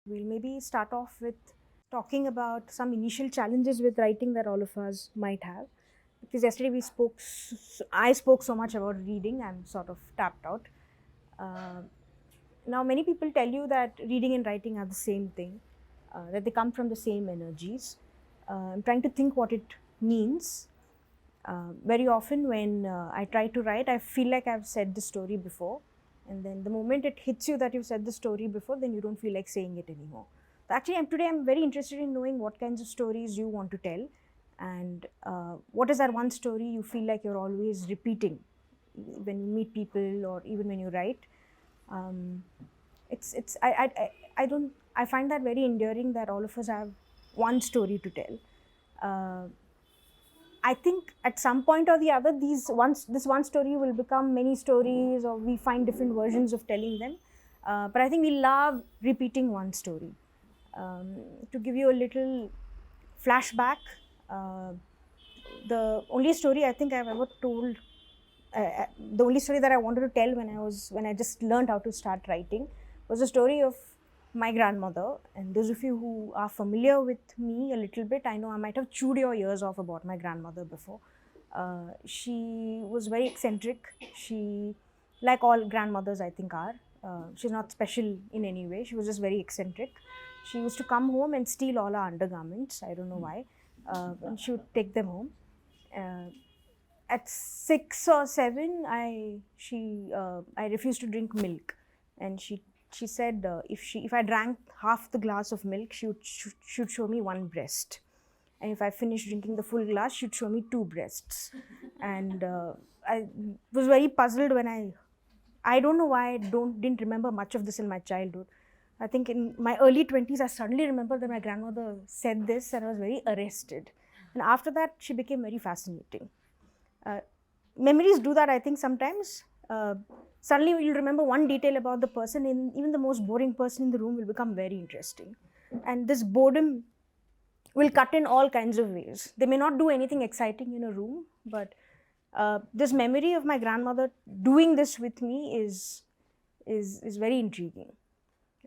we'll maybe start off with talking about some initial challenges with writing that all of us might have. Because yesterday I spoke so much about reading, I'm sort of tapped out. Uh, Now, many people tell you that reading and writing are the same thing, that they come from the same energies. I'm trying to think what it means. Very often, when I try to write, I feel like I've said the story before, and then the moment it hits you that you've said the story before, then you don't feel like saying it anymore. So actually, today I'm very interested in knowing what kinds of stories you want to tell, and what is that one story you feel like you're always repeating when you meet people or even when you write. Um, it's I don't I find that very endearing that all of us have one story to tell. Uh, I think at some point or the other, this one story will become many stories, or we find different versions of telling them. But I think we love repeating one story. To give you a little flashback, uh, the only story I think I've ever told, the only story that I wanted to tell when I just learned how to start writing, was the story of my grandmother. And those of you who are familiar with me a little bit, I know I might have chewed your ears off about my grandmother before. She was very eccentric. She, like all grandmothers, I think are. She's not special in any way. She was just very eccentric. She used to come home and steal all our undergarments. I don't know why. And she would take them home. Uh, at 6 or 7, I refused to drink milk, and she said, if I drank half the glass of milk, she would show me one breast, and if I finished drinking the full glass, she'd show me two breasts. And I was very puzzled when I don't know why I didn't remember much of this in my childhood. I think in my early 20s, I suddenly remembered that my grandmother said this, and I was very arrested. And after that, she became very fascinating. uh, Memories do that, I think, sometimes. Suddenly you'll remember one detail about the person, and even the most boring person in the room will become very interesting. And this boredom will cut in all kinds of ways. They may not do anything exciting in a room, but this memory of my grandmother doing this with me is very intriguing.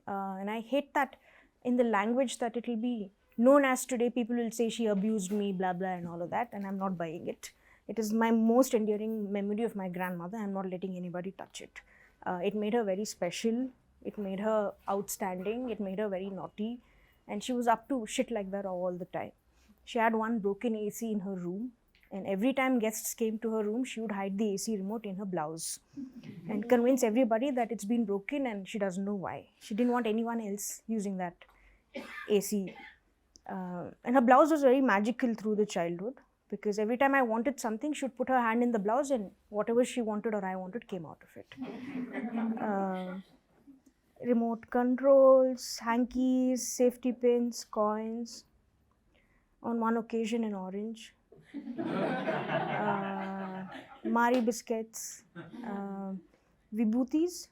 And I hate that in the language that it will be known as today, people will say she abused me, blah blah, and all of that, and I'm not buying it. It is my most enduring memory of my grandmother. I'm not letting anybody touch it. It made her very special. It made her outstanding. It made her very naughty, and she was up to shit like that all the time. She had one broken AC in her room, and every time guests came to her room, she would hide the AC remote in her blouse and convince everybody that it's been broken and she doesn't know why. She didn't want anyone else using that AC. And her blouse was very magical through the childhood, because every time I wanted something, she would put her hand in the blouse and whatever she wanted or I wanted came out of it. Uh, Remote controls, hankies, safety pins, coins. On one occasion, an orange. Mari biscuits, vibhutis.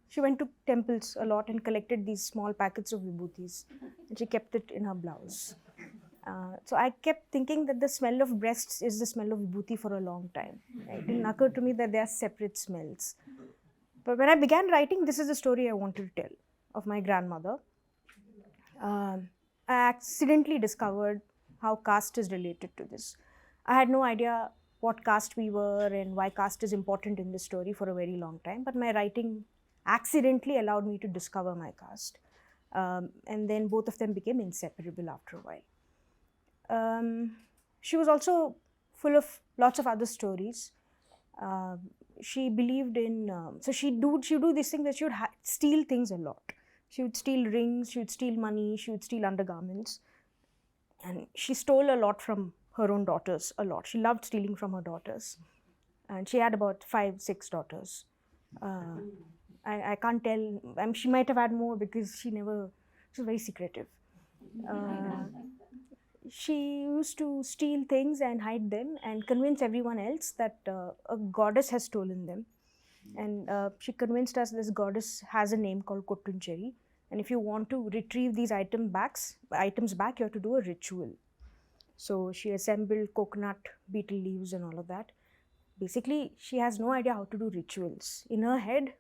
She went to temples a lot and collected these small packets of vibhutis, and she kept it in her blouse. So I kept thinking that the smell of breasts is the smell of vibhuti for a long time. It didn't occur to me that they are separate smells. But when I began writing, this is the story I wanted to tell of my grandmother. I accidentally discovered how caste is related to this. I had no idea what caste we were and why caste is important in this story for a very long time, but my writing accidentally allowed me to discover my caste. And then both of them became inseparable after a while. She was also full of lots of other stories. She believed in, so she'd do this thing that she would steal things a lot. She would steal rings, she would steal money, she would steal undergarments. And she stole a lot from her own daughters, a lot. She loved stealing from her daughters. And she had about 5, 6 daughters. I can't tell, she might have had more because she was very secretive. She used to steal things and hide them and convince everyone else that a goddess has stolen them. And she convinced us this goddess has a name called Kottuncheri. And if you want to retrieve these items back, you have to do a ritual. So she assembled coconut, betel leaves and all of that. Basically, she has no idea how to do rituals. In her head,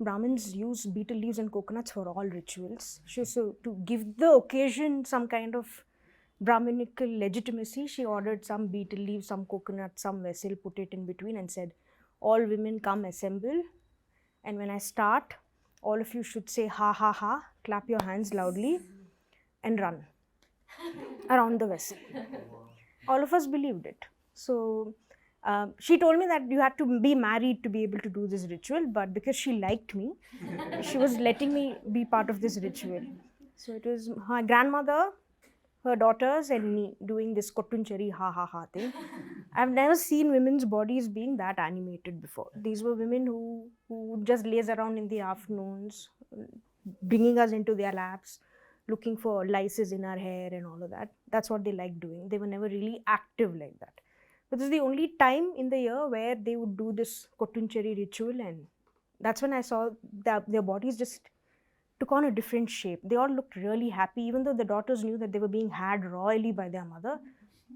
Brahmins use betel leaves and coconuts for all rituals. So to give the occasion some kind of Brahminical legitimacy, she ordered some betel leaves, some coconut, some vessel, put it in between and said, all women come assemble, and when I start, all of you should say ha ha ha, clap your hands loudly and run around the vessel. All of us believed it. So she told me that you had to be married to be able to do this ritual, but because she liked me, she was letting me be part of this ritual. So it was my grandmother, her daughters, and me doing this kottunchari ha ha ha thing. I've never seen women's bodies being that animated before. These were women who just laze around in the afternoons, bringing us into their laps, looking for lices in our hair and all of that. That's what they liked doing. They were never really active like that. But this is the only time in the year where they would do this kottunchari ritual, and that's when I saw that their bodies just took on a different shape. They all looked really happy, even though the daughters knew that they were being had royally by their mother.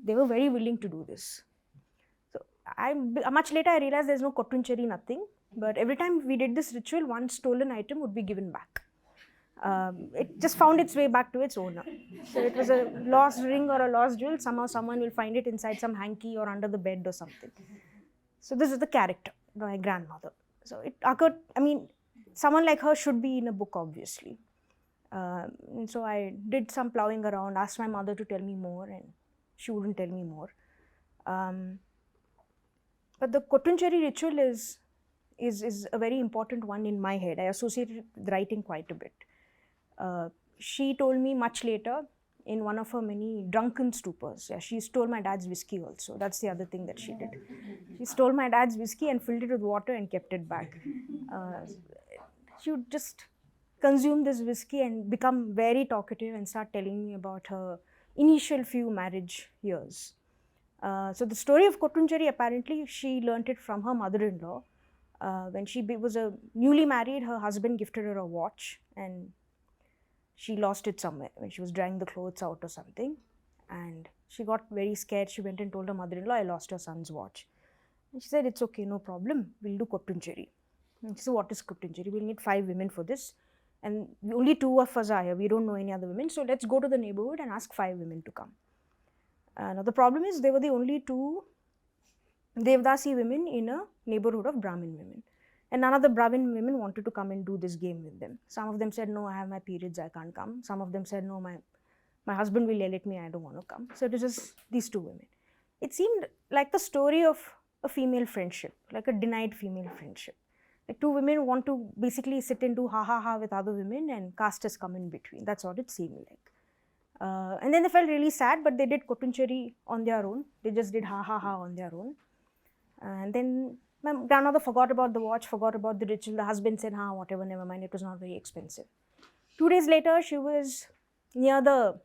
They were very willing to do this. So much later I realized there's no kottunchari, nothing. But every time we did this ritual, one stolen item would be given back. It just found its way back to its owner. So it was a lost ring or a lost jewel. Somehow someone will find it inside some hanky or under the bed or something. So this is the character, my grandmother. So it occurred, I mean, someone like her should be in a book, obviously. And so I did some plowing around, asked my mother to tell me more, and she wouldn't tell me more. But the kottunchari ritual is a very important one in my head. I associate it with writing quite a bit. She told me much later in one of her many drunken stupors. Yeah, she stole my dad's whiskey also. That's the other thing that she did. She stole my dad's whiskey and filled it with water and kept it back. She would just consume this whiskey and become very talkative and start telling me about her initial few marriage years. So the story of kottunchari, apparently she learnt it from her mother-in-law. When she was newly married, her husband gifted her a watch, and she lost it somewhere when she was drying the clothes out or something. And she got very scared. She went and told her mother-in-law, I lost her son's watch. And she said, it's okay, no problem. We'll do kottunchari. And she said, what is kottunchari? We'll need 5 women for this. And only 2 of us are here. We don't know any other women. So let's go to the neighborhood and ask 5 women to come. Now the problem is they were the only 2 Devdasi women in a neighborhood of Brahmin women. And none of the Brahmin women wanted to come and do this game with them. Some of them said, no, I have my periods, I can't come. Some of them said, no, my husband will yell at me, I don't want to come. So it was just these 2 women. It seemed like the story of a female friendship, like a denied female friendship. Like 2 women want to basically sit and do ha ha ha with other women, and caste has come in between. That's what it seemed like. And then they felt really sad, but they did kottunchari on their own. They just did ha ha ha on their own. And then my grandmother forgot about the watch, forgot about the ritual. The husband said, whatever, never mind, it was not very expensive. 2 days later, she was near the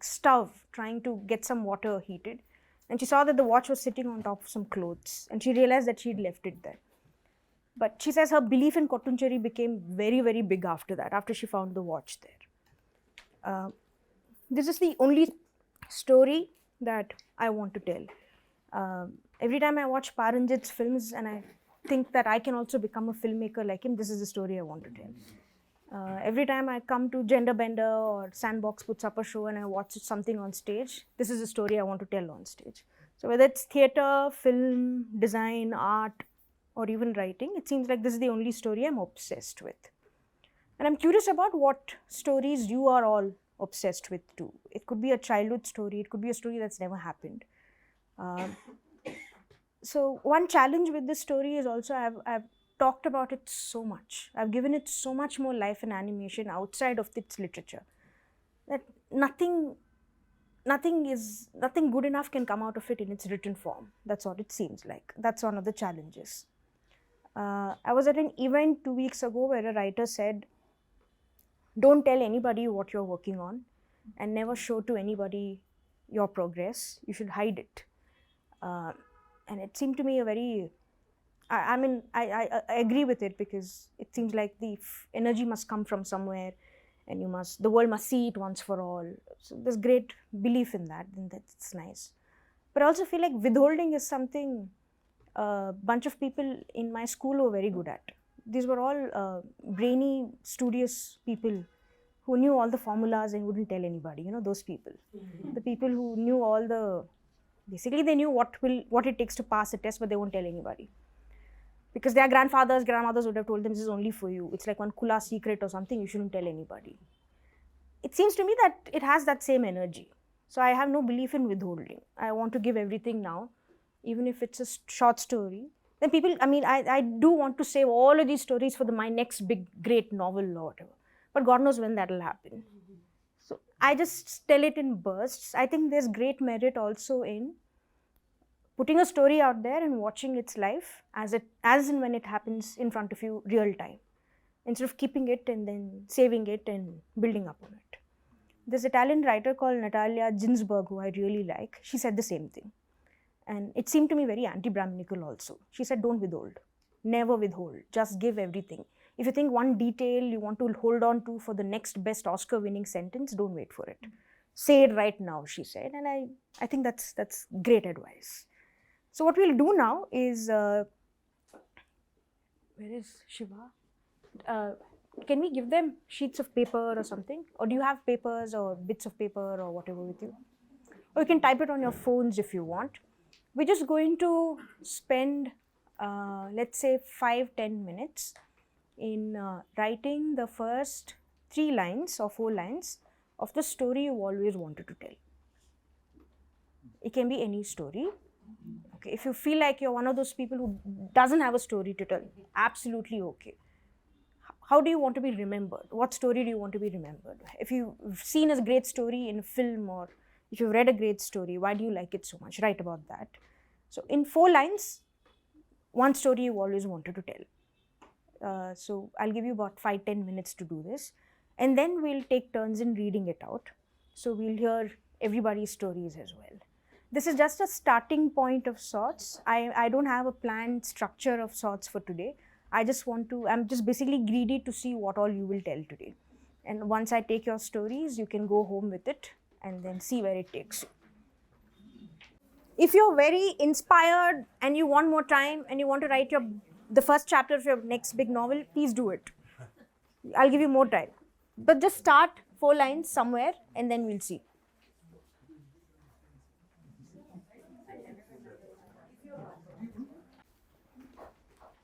stove trying to get some water heated. And she saw that the watch was sitting on top of some clothes. And she realized that she'd left it there. But she says her belief in kottunchari became very, very big after that, after she found the watch there. This is the only story that I want to tell. Every time I watch Paranjit's films and I think that I can also become a filmmaker like him, this is the story I want to tell. Every time I come to Gender Bender or Sandbox puts up a show and I watch something on stage, this is the story I want to tell on stage. So whether it's theatre, film, design, art, or even writing, it seems like this is the only story I'm obsessed with. And I'm curious about what stories you are all obsessed with too. It could be a childhood story, it could be a story that's never happened. So one challenge with this story is also I've talked about it so much. I've given it so much more life and animation outside of its literature that nothing good enough can come out of it in its written form. That's what it seems like. That's one of the challenges. I was at an event 2 weeks ago where a writer said, don't tell anybody what you're working on and never show to anybody your progress. You should hide it. And it seemed to me a very, I agree with it, because it seems like the energy must come from somewhere and the world must see it once for all. So there's great belief in that, and that's nice. But I also feel like withholding is something a bunch of people in my school were very good at. These were all brainy, studious people who knew all the formulas and wouldn't tell anybody. Those people. The people who knew all the, basically they knew what it takes to pass a test, but they won't tell anybody. Because their grandfathers, grandmothers would have told them, this is only for you. It's like one Kula secret or something, you shouldn't tell anybody. It seems to me that it has that same energy. So I have no belief in withholding. I want to give everything now, even if it's a short story. Then people, I do want to save all of these stories for my next big, great novel or whatever. But God knows when that will happen. So I just tell it in bursts. I think there's great merit also in putting a story out there and watching its life as and when it happens in front of you real time, instead of keeping it and then saving it and building up on it. This Italian writer called Natalia Ginsburg, who I really like, she said the same thing. And it seemed to me very anti-Brahminical also. She said, don't withhold. Never withhold. Just give everything. If you think one detail you want to hold on to for the next best Oscar-winning sentence, don't wait for it. Say it right now, she said. And I think that's great advice. So what we'll do now is, where is Shiva? Can we give them sheets of paper or something? Or do you have papers or bits of paper or whatever with you? Or you can type it on your phones if you want. We're just going to spend, let's say, 5-10 minutes in writing the first 3 lines or 4 lines of the story you always wanted to tell. It can be any story. Okay, if you feel like you're one of those people who doesn't have a story to tell, absolutely okay. How do you want to be remembered? What story do you want to be remembered? If you've seen a great story in a film, or if you've read a great story, why do you like it so much? Write about that. So in 4 lines, one story you always wanted to tell. So I'll give you about 5-10 minutes to do this. And then we'll take turns in reading it out. So we'll hear everybody's stories as well. This is just a starting point of sorts. I don't have a planned structure of sorts for today. I'm just basically greedy to see what all you will tell today. And once I take your stories, you can go home with it and then see where it takes you. If you're very inspired and you want more time and you want to write the first chapter of your next big novel, please do it. I'll give you more time. But just start 4 lines somewhere and then we'll see.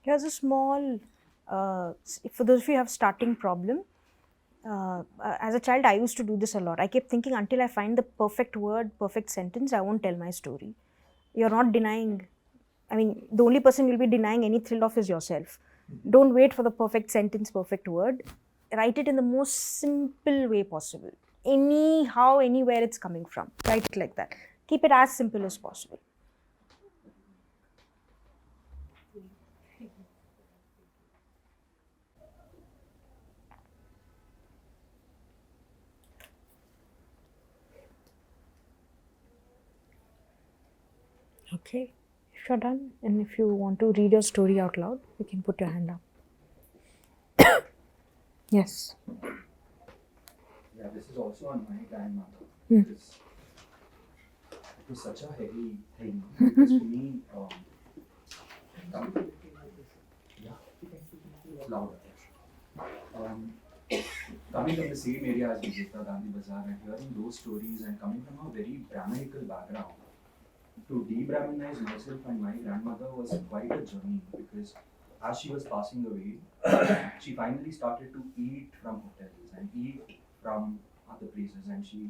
Here's a small, for those of you who have starting problem, as a child I used to do this a lot. I kept thinking, until I find the perfect word, perfect sentence, I won't tell my story. You're not denying, the only person you'll be denying any thrill of is yourself. Don't wait for the perfect sentence, perfect word. Write it in the most simple way possible. Anyhow, anywhere it's coming from. Write it like that. Keep it as simple as possible. Okay, if you're done, and if you want to read your story out loud, you can put your hand up. Yes. Yeah, this is also on my grandmother. Because it was such a heavy thing. Because for me, louder. Coming from the same area as Vijeta, Gandhi Bazaar, and hearing those stories and coming from a very Brahminical background, to de-Brahminize myself and my grandmother was quite a journey, because as she was passing away, she finally started to eat from hotels and eat from other places, and she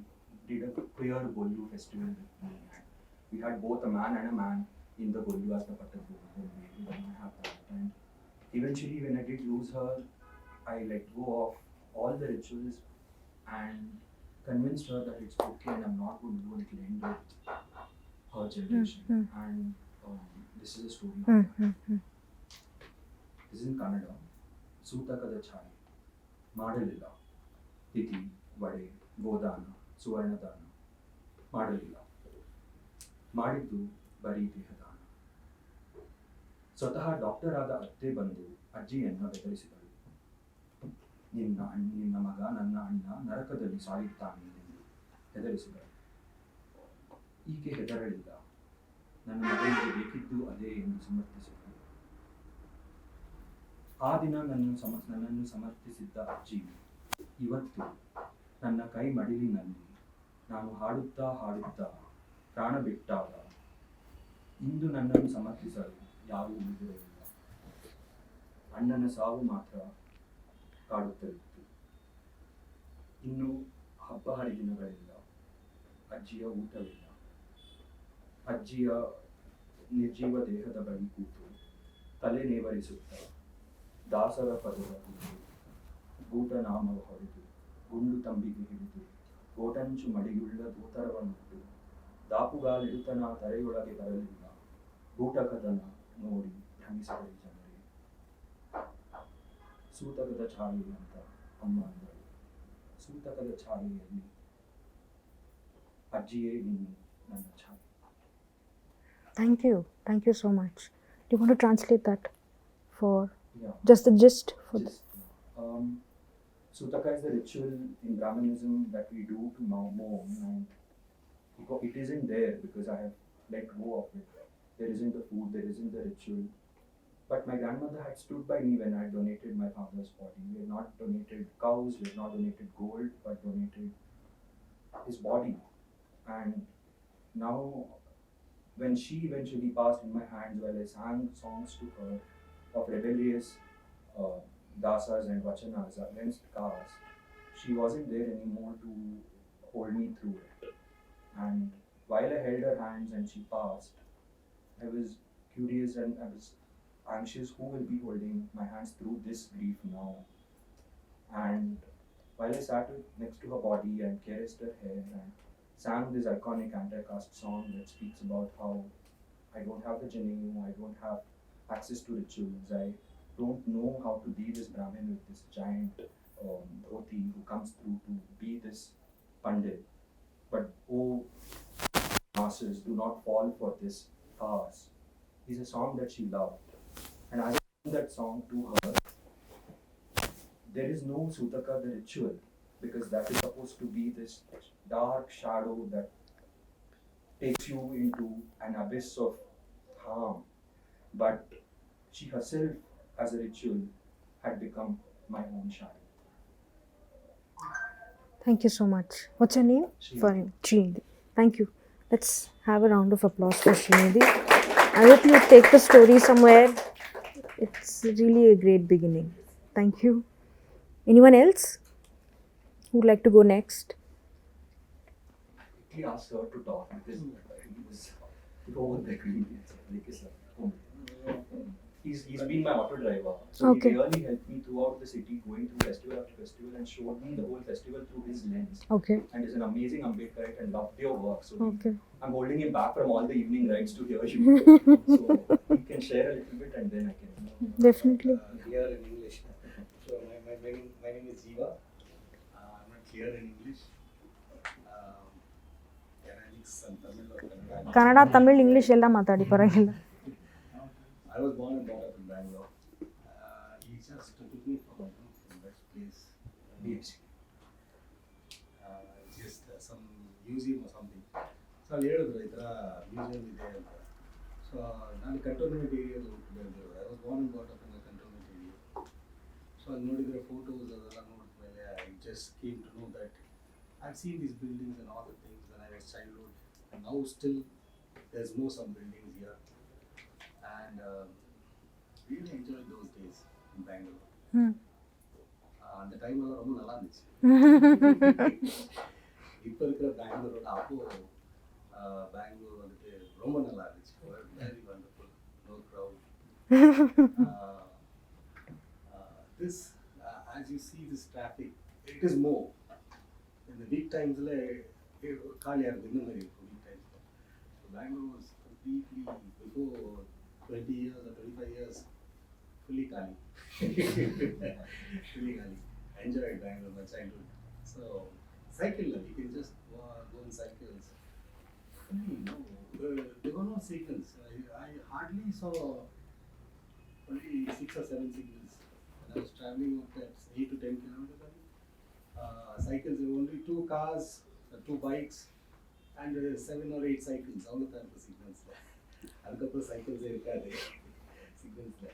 did a queer Bollu festival with me. And we had both a man and a man in the Bollu as the Pattabhu. We didn't have that. And eventually, when I did lose her, I let go of all the rituals and convinced her that it's okay and I'm not going to do it end with her generation. And this is a story of that. This is in Kannada. Sutakada Chai, Madalila, Titi, Vade, Godana, Suvarnadana, Madalila, Madiddu, Bari Dehadana. ಸ್ವತಃ doctor ಆದ ಅತ್ತೆ ಬಂದು ಅಜ್ಜಿಯನ್ನು ಬೆದರಿಸಿದಳು. ನಿನ್ನ ಮಗ ನನ್ನ ಅಣ್ಣ ನರಕದಲ್ಲಿ ಸಾಯುತ್ತಾನೆ ಎಂದು ಹೆದರಿಸಿದಳು. ಈಕೆ ಹೆದರಲಿಲ್ಲ. ನನ್ನ ಮಗನಿಗೆ ಬೇಕಿದ್ದು ಅದೇ ಎಂದು ಸಮರ್ಥಿಸಿದಳು. ಆ ದಿನ ನನ್ನನ್ನು ಸಮರ್ಥಿಸಿದ್ದ ಅಜ್ಜಿ ಇವತ್ತು ನನ್ನ ಕೈ ಮಡಿಲಿನಲ್ಲಿ ನಾನು ಹಾಡುತ್ತಾ ಹಾಡುತ್ತಾ ಪ್ರಾಣ ಬಿಟ್ಟಾಗ ಇಂದು ನನ್ನನ್ನು ಸಮರ್ಥಿಸಲು ಯಾರೂ ಉಳಿದಿರಲಿಲ್ಲ. ಅಣ್ಣನ ಸಾವು ಮಾತ್ರ ಕಾಡುತ್ತಲಿತ್ತು. ಇನ್ನು ಹಬ್ಬ ಹರಿದಿನಗಳಿಲ್ಲ, ಅಜ್ಜಿಯ ಊಟವಿಲ್ಲ. ಅಜ್ಜಿಯ ನಿರ್ಜೀವ ದೇಹದ ಬಳಿ ಕೂತು ತಲೆ ನೇವರಿಸುತ್ತಾ ದಾಸರ ಪದದ ಕೂತು ಗೂಟ ನಾಮವ ಹೊಡೆದು ಗುಂಡು ತಂಬಿಗೆ ಹಿಡಿದು ಗೋಟಂಚು ಮಡಿಯುಳ್ಳ ಧೋತರವನ್ನುಟ್ಟು ದಾಪುಗಾಲಿಡುತ್ತನ ತರೆಯೊಳಗೆ ಬರಲಿಲ್ಲ ಗೂಟಕದನ ನೋಡಿ ಭ್ರಮಿಸಿದ ಜನರೇ. ಸೂತಕದ ಛಾಯೆ ಅಂತ ಅಮ್ಮ ಅಂದರು. ಸೂತಕದ ಛಾಯೆಯಲ್ಲಿ ಅಜ್ಜಿಯೇ ಇನ್ನು ನನ್ನ ಛಾಯೆ. Thank you. Thank you so much. Do you want to translate that for Yeah. just the gist? For Just, Sutaka is the ritual in Brahmanism that we do to mourn, and it isn't there because I have let go of it. There isn't the food, there isn't the ritual. But my grandmother had stood by me when I donated my father's body. We had not donated cows, we had not donated gold, but donated his body. And now, when she eventually passed in my hands while I sang songs to her of rebellious dasas and vachanas against caste, she wasn't there anymore to hold me through it. And while I held her hands and she passed, I was curious and I was anxious who will be holding my hands through this grief now. And while I sat next to her body and caressed her hair and sang this iconic anti-caste song that speaks about how I don't have the Janu, I don't have access to rituals, I don't know how to be this Brahmin with this giant dhoti who comes through to be this Pandit. But oh, masses, do not fall for this farce. Is a song that she loved. And as I sang that song to her, there is no Sutaka, the ritual, because that is supposed to be this dark shadow that takes you into an abyss of harm. But she herself, as a ritual, had become my own shadow. Thank you so much. What's your name? Srinidhi. Srinidhi. Thank you. Let's have a round of applause for Srinidhi. I hope you take the story somewhere. It's really a great beginning. Thank you. Anyone else who would like to go next? Quickly asked her to talk because he was over the green. He's been my auto driver. So Okay. he really helped me throughout the city, going through festival after festival and showed me the whole festival through his lens. Okay. And he's an amazing Ambedkarite and loved your work. So Okay. I'm holding him back from all the evening rides to hear you. So he can share a little bit and then I can. Definitely. Clear in English. So my name is Jiva. I'm not clear in English. Can I mix some Tamil or Kannada? Kannada Tamil English ಎಲ್ಲ ಮಾತಾಡಿ ಪರವಾಗಿಲ್ಲ. I was born and brought up in Bangalore. He just took me from that place. BFC. Just some museum or something. So ಅಲ್ಲಿ ಹೇಳಿದ್ರು ಈ ಥರ museum ಇದೆ ಅಂತ. So ನಾನು ಕಂಟೋನ್ಮೆಂಟ್ ಏರಿಯಲ್ಲಿ ಹುಟ್ಟಿದ್ದು. I was born and brought up in the cantonment area. So ಅಲ್ಲಿ ನೋಡಿದರೆ ಫೋಟೋಸ್ ಅದೆಲ್ಲ ನೋಡಿದ್ಮೇಲೆ I just came to know that I've seen these buildings and all the things when I was childhood. And now still there's more some buildings here. And really enjoyed those days in Bangalore. அந்த டைம்ல ரொம்ப நல்லா இருந்துச்சு. இப்போ இருக்கிற பெங்களூரோட அப்போ பெங்களூர் வந்துட்டு ரொம்ப நல்லா இருந்துச்சு. Very wonderful, no crowd. This as you see this traffic, it is more. In the week timesல காலியாக இருக்குது, இந்த மாதிரி இருக்கும் week timesல. So Bangalore was completely before 20 years or 25 years fully kali. Fully kali. I enjoyed Bangalore my childhood. So cycle, you can just go on cycles. No, there were no signals. I hardly saw only 6 or 7 signals. When I was traveling at 8 to 10 kilometers, cycles, there were only 2 cars, 2 bikes, and 7 or 8 cycles. All the time for signals. அதுக்கப்புறம் சைக்கிள்ஸே இருக்காது சிக்னல்ஸில்.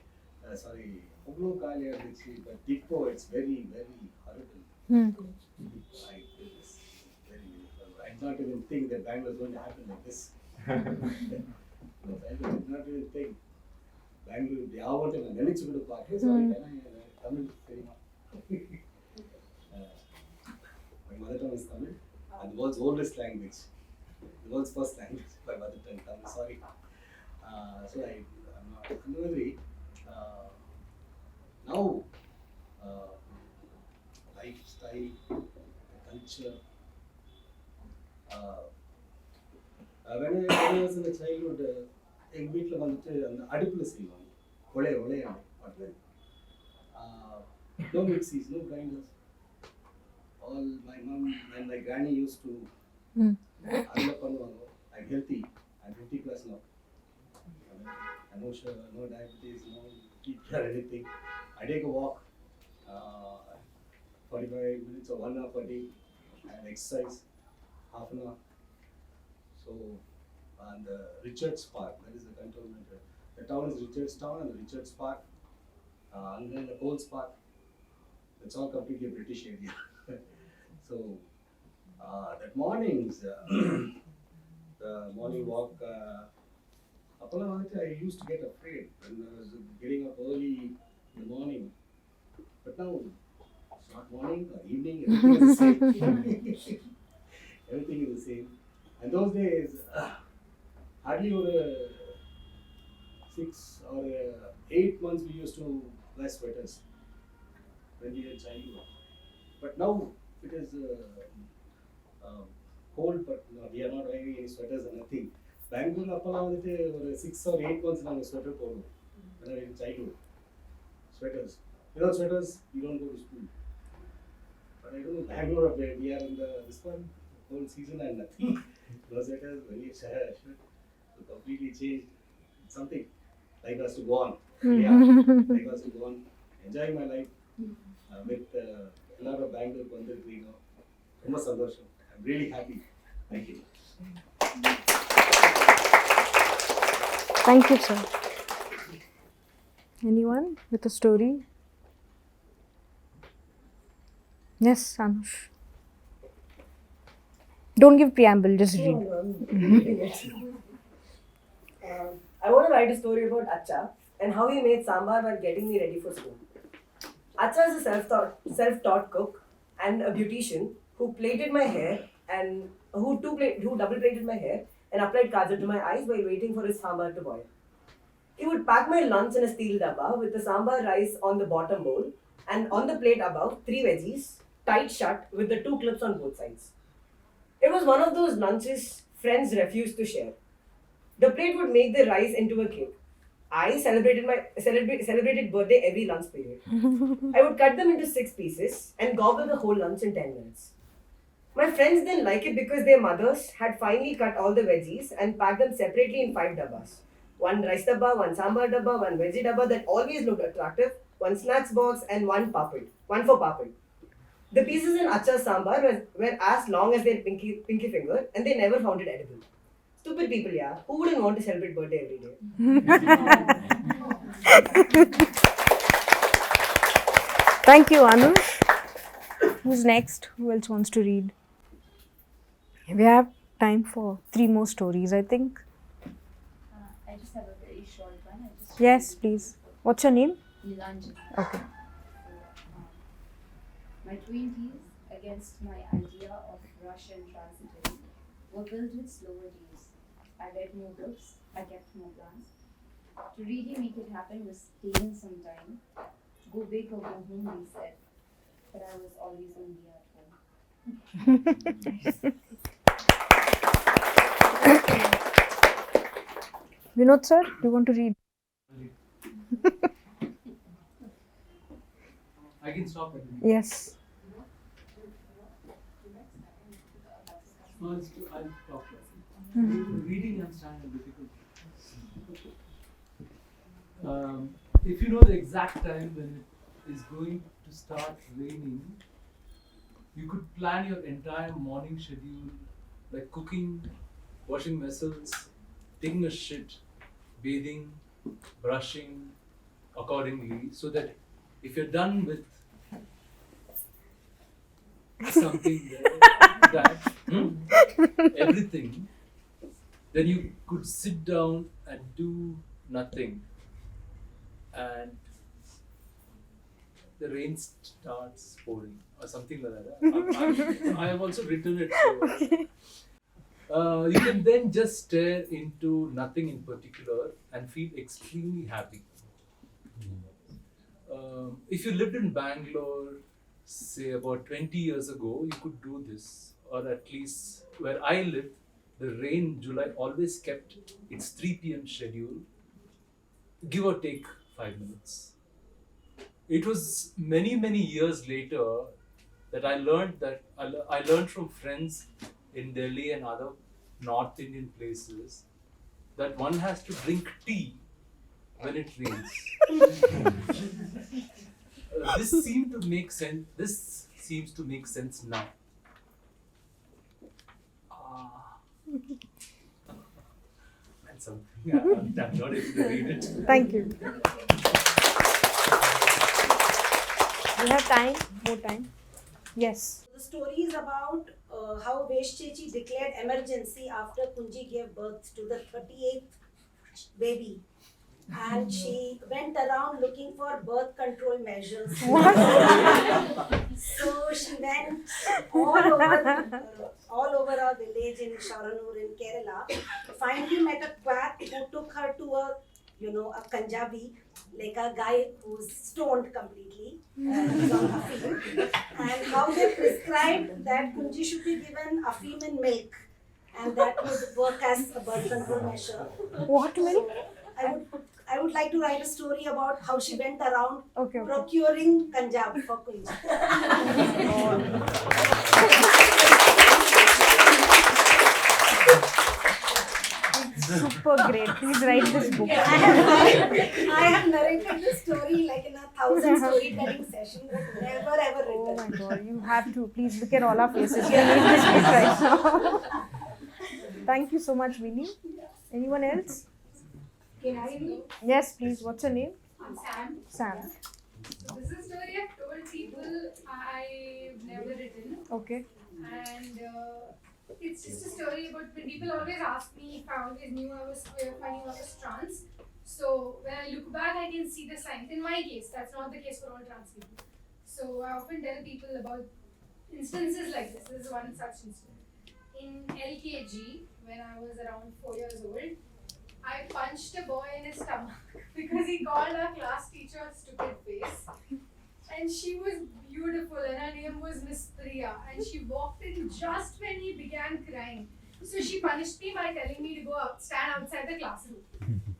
sorry, Oglo Kalia, but Tipo, it's very, very horrible. Hmm. My goodness, very horrible. I did not even think that Bangalore is going to happen like this. No, I did not even think. Bangalore, ಯಾವ ಅಂತ ನಾನು ನೆನೆಸಿಬಿಡು ಪಾಕೆ ಸಾರಿ Tamil cinema. My mother tongue is Tamil, and the world's oldest language, the world's first language. My mother tongue Tamil. Sorry. So I'm not. Another now, uh, lifestyle, culture. When I was in the childhood, எங்கள் வீட்டில் வந்துட்டு அந்த அடுப்பில் செய்வாங்க ஒளைய பாட்டில் no mixies, no grinders. All my mom and my granny used to அதில் பண்ணுவாங்க. I'm healthy. I'm 50 plus now. No sugar, no diabetes, no TB or anything. I take a walk, 45 minutes or 1 hour per day, and exercise half an hour. So, and Richards Park, that is the cantonment. The town is Richards Town and the Richards Park, and then the Coles Park. It's all completely British area. So, that mornings, the morning walk. I used to get afraid when I was getting up early in the morning. But now, it's not morning or evening, everything is the same. Everything is the same. And those days, hardly over 6 or 8 months we used to wear sweaters when we were childhood. But now it is cold, but no, we are not wearing any sweaters or nothing. Bangalore அப்பெல்லாம் வந்துட்டு ஒரு 6 or 8 months நாங்கள் sweater போடுவோம் when I was in childhood. Sweaters. Without sweaters, you don't go to school. But I don't know, Bangalore, we are in this one, whole season and nothing. No sweaters, very shirt. So completely changed. Something like us to go on. Yeah, like us to go on. Enjoying my life with a lot of Bangalore vandirukkinga. Romba sandosham. I'm really happy. Thank you. Thank you, sir. Anyone with a story? Yes, Anush. Don't give preamble, just read. No, I'm reading it. I want to write a story about Acha and how he made sambar while getting me ready for school. Acha is a self-taught cook and a beautician who plaited my hair and who double plaited my hair and applied kajal to my eyes while waiting for his sambar to boil. He would pack my lunch in a steel dabba with the sambar rice on the bottom bowl and on the plate above 3 veggies tight shut with the 2 clips on both sides. It was one of those lunches friends refused to share. The plate would make the rice into a cake. I celebrated birthday every lunch period. I would cut them into 6 pieces and gobble the whole lunch in 10 minutes. My friends didn't like it because their mothers had finally cut all the veggies and packed them separately in 5 dabbas. 1 rice dabba, 1 sambar dabba, 1 veggie dabba that always looked attractive, 1 snacks box and 1 papad, 1 for papad. The pieces in Acha's sambar were as long as their pinky finger and they never found it edible. Stupid people, yeah. Who wouldn't want to celebrate birthday every day? Thank you, Anush. Who's next? Who else wants to read? We have time for 3 more stories, I think. I just have a very short one. Yes, please. What's your name? Nilanjan. Okay. My 20s, against my idea of rush and transitory, were filled with slower days. I read more books, I kept more plans. To really make it happen was taking some time. Go big or go home, we said. But I was always only at home. Vinod sir, do you want to read? I can stop it. Yes. First, I'll talk. Reading and standing difficult. If you know the exact time when it is going to start raining, you could plan your entire morning schedule like cooking, washing vessels, taking a shit, bathing, brushing, accordingly, so that if you're done with something everything, then you could sit down and do nothing, and the rain starts pouring or something like that. I have also written it. So, you can then just stare into nothing in particular and feel extremely happy. If you lived in Bangalore, say about 20 years ago, you could do this, or at least where I lived, the rain July always kept its 3 p.m. schedule, give or take 5 minutes. It was many years later that I learned from friends in Delhi and other North Indian places that one has to drink tea when it rains. This seemed to make sense. This seems to make sense now. And something I'm not able to read it. Thank you. We have time, more time. Yes. The story is about how Veshchechi declared emergency after Kunji gave birth to the 38th baby. And she went around looking for birth control measures. So she went all over our village in Sharanur in Kerala. Finally met a quack who took her to a Punjabi, like a guy who's stoned completely, he's on Afim, and how they prescribed that Kunji should be given Afim in milk, and that would work as a birth control measure. What milk? So I would like to write a story about how she went around Okay. procuring Punjab for Kunji. Super great. Please write this book. I have narrated this story like in 1,000 storytelling sessions, but never ever Oh written. my god, you have to. Please look at all our faces. We need this book right now. Thank you so much, Vinny. Anyone else? Can I read? Yes, please. What's your name? I'm Sam. Sam. This is a story I've told people I've never written, Okay. and it's just a story about when people always ask me if I always knew I was queer, if I knew I was trans. So when I look back, I can see the signs. In my case, that's not the case for all trans people. So I often tell people about instances like this. This is one such instance. In LKG, when I was around 4 years old, I punched a boy in his stomach because he called our class teacher a stupid face. And she was beautiful and her name was Miss Priya, and she walked in just when he began crying. So she punished me by telling me to go stand outside the classroom.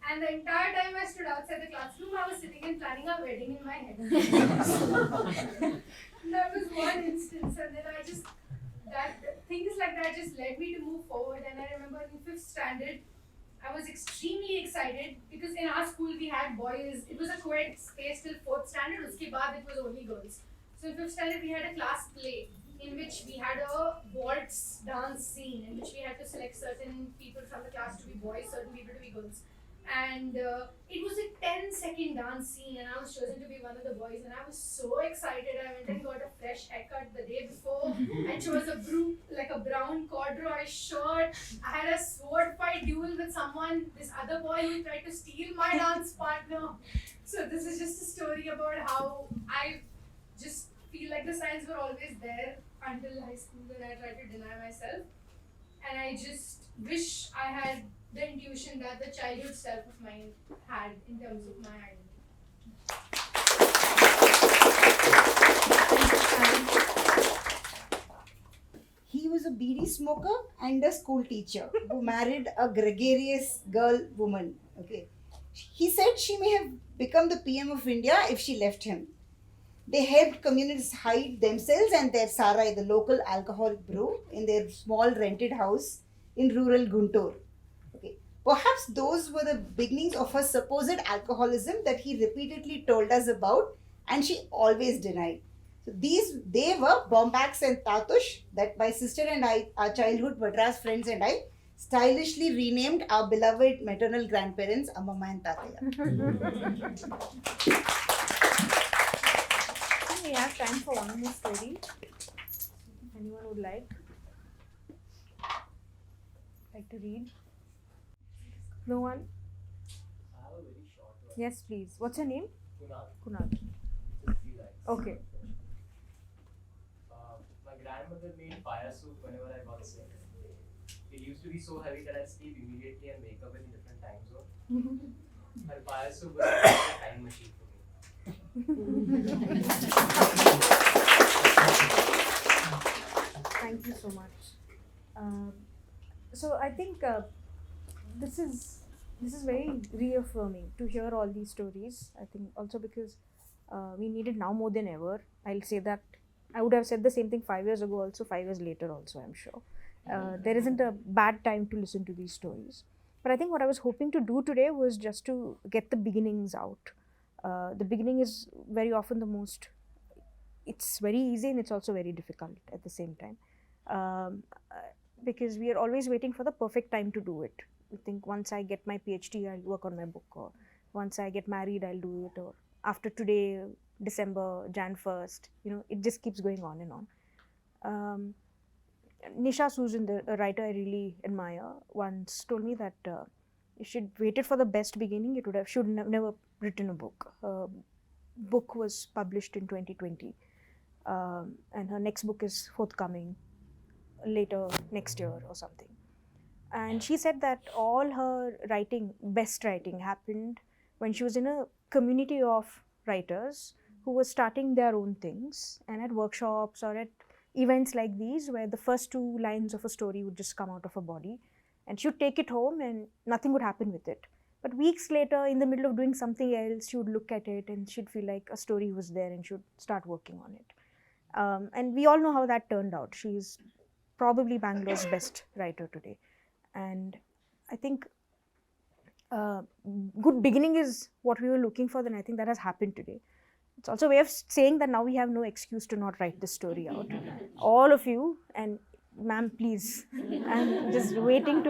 And the entire time I stood outside the classroom, I was sitting and planning a wedding in my head. That was one instance, and then things like that just led me to move forward. And I remember in 5th standard, I was extremely excited because in our school we had boys. It was a co-ed space till 4th standard. Uske baad it was only girls. So in 5th standard we had a class play in which we had a waltz dance scene in which we had to select certain people from the class to be boys, certain people to be girls. And it was a 10-second dance scene, and I was chosen to be one of the boys, and I was so excited. I went and got a fresh haircut the day before. I chose a brown corduroy shirt. I had a sword fight duel with this other boy who tried to steal my dance partner. So this is just a story about how I just feel like the signs were always there until high school, when I tried to deny myself. And I just wish I had the intuition that the childhood self of mine had in terms of my identity. He was a beedi smoker and a school teacher who married a gregarious woman. Okay. He said she may have become the PM of India if she left him. They helped communities hide themselves and their sarai, the local alcoholic brew, in their small rented house in rural Guntur. Okay. Perhaps those were the beginnings of her supposed alcoholism that he repeatedly told us about, and she always denied. So they were Bombax and Tatush, that my sister and I, our childhood Madras friends and I, stylishly renamed our beloved maternal grandparents Amma and Tataya. We have time for one more story. Anyone would like to read? No one? I have a very short one. Yes, please. What's your name? Kunal. Kunal. It's 3 lines. Okay. My grandmother made fire soup whenever I got sick. It used to be so heavy that I'd sleep immediately and wake up in a different time zone. Her fire soup was like a time machine for me. Thank you so much. So I think this is very reaffirming to hear all these stories. I think also because we need it now more than ever. I'll say that I would have said the same thing 5 years ago, also 5 years later, also I'm sure. There isn't a bad time to listen to these stories. But I think what I was hoping to do today was just to get the beginnings out. The beginning is very often the most. It's very easy and it's also very difficult at the same time. Because we are always waiting for the perfect time to do it. We think once I get my PhD, I'll work on my book, or once I get married, I'll do it, or after today, December, Jan 1st, it just keeps going on and on. Nisha Susan, a writer I really admire, once told me that if she'd waited for the best beginning, should never written a book. Her book was published in 2020, and her next book is forthcoming later next year or something. And she said that all her best writing happened when she was in a community of writers who were starting their own things, and at workshops or at events like these where the first 2 lines of a story would just come out of her body, and she would take it home and nothing would happen with it. But weeks later, in the middle of doing something else, she would look at it and she'd feel like a story was there and she would start working on it. And we all know how that turned out. She's probably Bangalore's best writer today. And I think good beginning is what we were looking for, then I think that has happened today. It's also a way of saying that now we have no excuse to not write this story out. All of you, and ma'am, please. I'm just waiting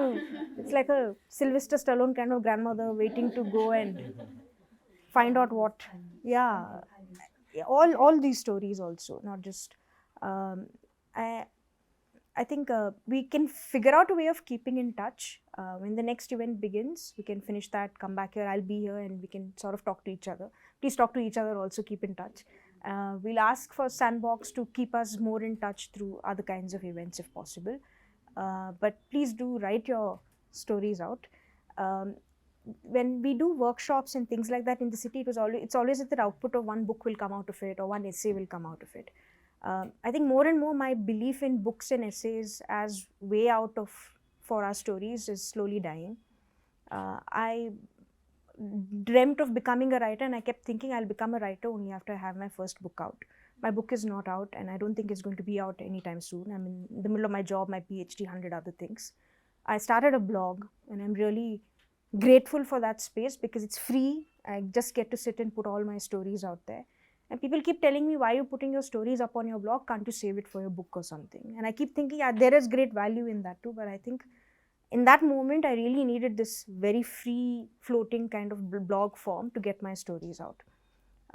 it's like a Sylvester Stallone kind of grandmother waiting to go and find out what. Yeah, all these stories also, not just. I think we can figure out a way of keeping in touch. When the next event begins, we can finish that, come back here, I'll be here, and we can sort of talk to each other. Please talk to each other also, keep in touch. We'll ask for Sandbox to keep us more in touch through other kinds of events if possible. But please do write your stories out. When we do workshops and things like that in the city, it's always that the output of one book will come out of it or one essay will come out of it. I think more and more my belief in books and essays as way out for our stories is slowly dying. I dreamt of becoming a writer and I kept thinking I'll become a writer only after I have my first book out. My book is not out and I don't think it's going to be out anytime soon. I'm in the middle of my job, my PhD, 100 other things. I started a blog and I'm really grateful for that space because it's free. I just get to sit and put all my stories out there. And people keep telling me, why are you putting your stories up on your blog? Can't you save it for your book or something? And I keep thinking, yeah, there is great value in that too. But I think in that moment, I really needed this very free floating kind of blog form to get my stories out.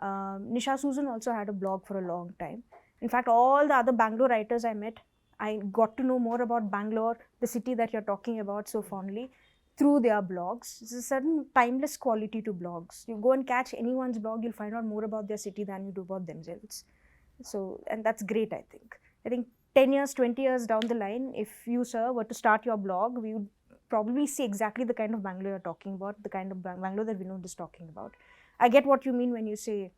Nisha Susan also had a blog for a long time. In fact, all the other Bangalore writers I met, I got to know more about Bangalore, the city that you're talking about so fondly, through their blogs. There's a certain timeless quality to blogs. You go and catch anyone's blog, you'll find out more about their city than you do about themselves. So, and that's great, I think. I think 10 years, 20 years down the line, if you, sir, were to start your blog, we would probably see exactly the kind of Bangalore you're talking about, the kind of Bangalore that Vinod is talking about. I get what you mean when you say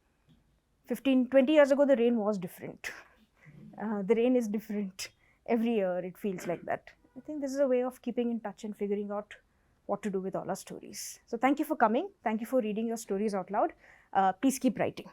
20 years ago, the rain was different. The rain is different. Every year, it feels like that. I think this is a way of keeping in touch and figuring out what to do with all our stories. So thank you for coming. Thank you for reading your stories out loud. Please keep writing.